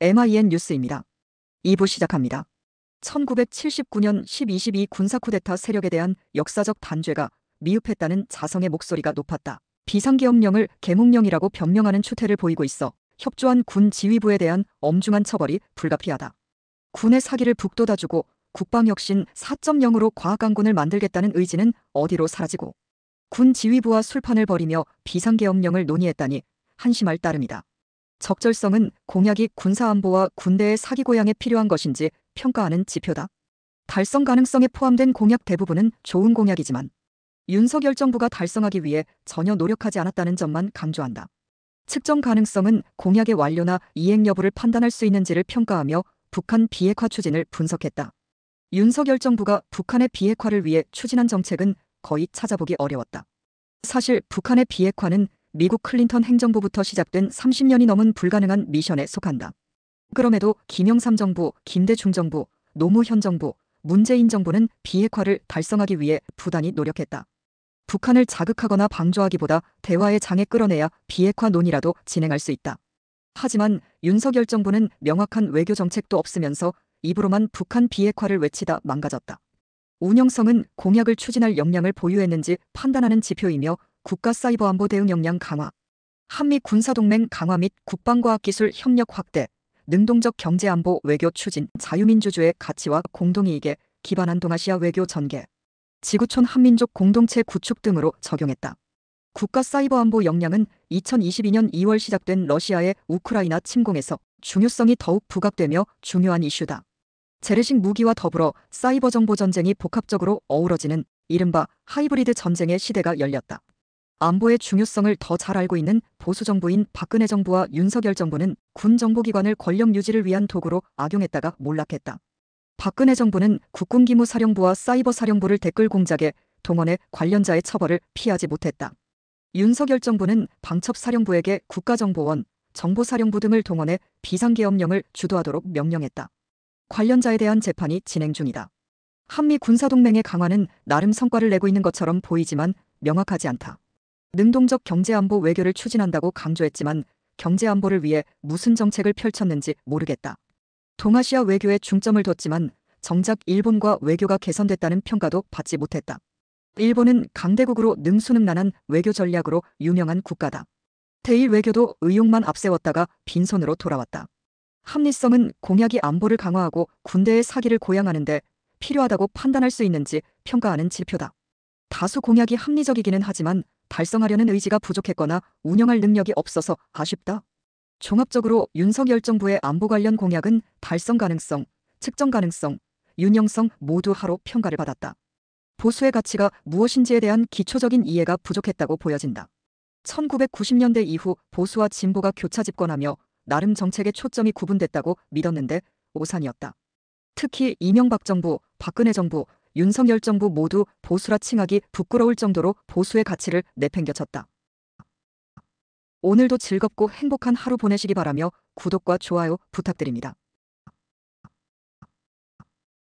MIN 뉴스입니다. 2부 시작합니다. 1979년 10.22 군사 쿠데타 세력에 대한 역사적 단죄가 미흡했다는 자성의 목소리가 높았다. 비상계엄령을 계몽령이라고 변명하는 추태를 보이고 있어 협조한 군 지휘부에 대한 엄중한 처벌이 불가피하다. 군의 사기를 북돋아주고 국방혁신 4.0으로 과학강군을 만들겠다는 의지는 어디로 사라지고 군 지휘부와 술판을 벌이며 비상계엄령을 논의했다니 한심할 따름이다. 적절성은 공약이 군사안보와 군대의 사기고양에 필요한 것인지 평가하는 지표다. 달성 가능성에 포함된 공약 대부분은 좋은 공약이지만 윤석열 정부가 달성하기 위해 전혀 노력하지 않았다는 점만 강조한다. 측정 가능성은 공약의 완료나 이행 여부를 판단할 수 있는지를 평가하며 북한 비핵화 추진을 분석했다. 윤석열 정부가 북한의 비핵화를 위해 추진한 정책은 거의 찾아보기 어려웠다. 사실 북한의 비핵화는 미국 클린턴 행정부부터 시작된 30년이 넘은 불가능한 미션에 속한다. 그럼에도 김영삼 정부, 김대중 정부, 노무현 정부, 문재인 정부는 비핵화를 달성하기 위해 부단히 노력했다. 북한을 자극하거나 방조하기보다 대화의 장에 끌어내야 비핵화 논의라도 진행할 수 있다. 하지만 윤석열 정부는 명확한 외교 정책도 없으면서 입으로만 북한 비핵화를 외치다 망가졌다. 운영성은 공약을 추진할 역량을 보유했는지 판단하는 지표이며 국가 사이버 안보 대응 역량 강화, 한미 군사동맹 강화 및 국방과학기술 협력 확대, 능동적 경제안보 외교 추진, 자유민주주의 가치와 공동이익에 기반한 동아시아 외교 전개, 지구촌 한민족 공동체 구축 등으로 적용했다. 국가 사이버 안보 역량은 2022년 2월 시작된 러시아의 우크라이나 침공에서 중요성이 더욱 부각되며 중요한 이슈다. 재래식 무기와 더불어 사이버 정보 전쟁이 복합적으로 어우러지는 이른바 하이브리드 전쟁의 시대가 열렸다. 안보의 중요성을 더 잘 알고 있는 보수 정부인 박근혜 정부와 윤석열 정부는 군 정보기관을 권력 유지를 위한 도구로 악용했다가 몰락했다. 박근혜 정부는 국군기무사령부와 사이버사령부를 댓글 공작에 동원해 관련자의 처벌을 피하지 못했다. 윤석열 정부는 방첩사령부에게 국가정보원, 정보사령부 등을 동원해 비상계엄령을 주도하도록 명령했다. 관련자에 대한 재판이 진행 중이다. 한미 군사동맹의 강화는 나름 성과를 내고 있는 것처럼 보이지만 명확하지 않다. 능동적 경제안보 외교를 추진한다고 강조했지만 경제안보를 위해 무슨 정책을 펼쳤는지 모르겠다. 동아시아 외교에 중점을 뒀지만 정작 일본과 외교가 개선됐다는 평가도 받지 못했다. 일본은 강대국으로 능수능란한 외교 전략으로 유명한 국가다. 대일 외교도 의욕만 앞세웠다가 빈손으로 돌아왔다. 합리성은 공약이 안보를 강화하고 군대의 사기를 고양하는데 필요하다고 판단할 수 있는지 평가하는 지표다. 다수 공약이 합리적이기는 하지만 달성하려는 의지가 부족했거나 운영할 능력이 없어서 아쉽다. 종합적으로 윤석열 정부의 안보 관련 공약은 달성 가능성, 측정 가능성, 윤영성 모두 하로 평가를 받았다. 보수의 가치가 무엇인지에 대한 기초적인 이해가 부족했다고 보여진다. 1990년대 이후 보수와 진보가 교차 집권하며 나름 정책의 초점이 구분됐다고 믿었는데 오산이었다. 특히 이명박 정부, 박근혜 정부, 윤석열 정부 모두 보수라 칭하기 부끄러울 정도로 보수의 가치를 내팽겨쳤다. 오늘도 즐겁고 행복한 하루 보내시기 바라며 구독과 좋아요 부탁드립니다.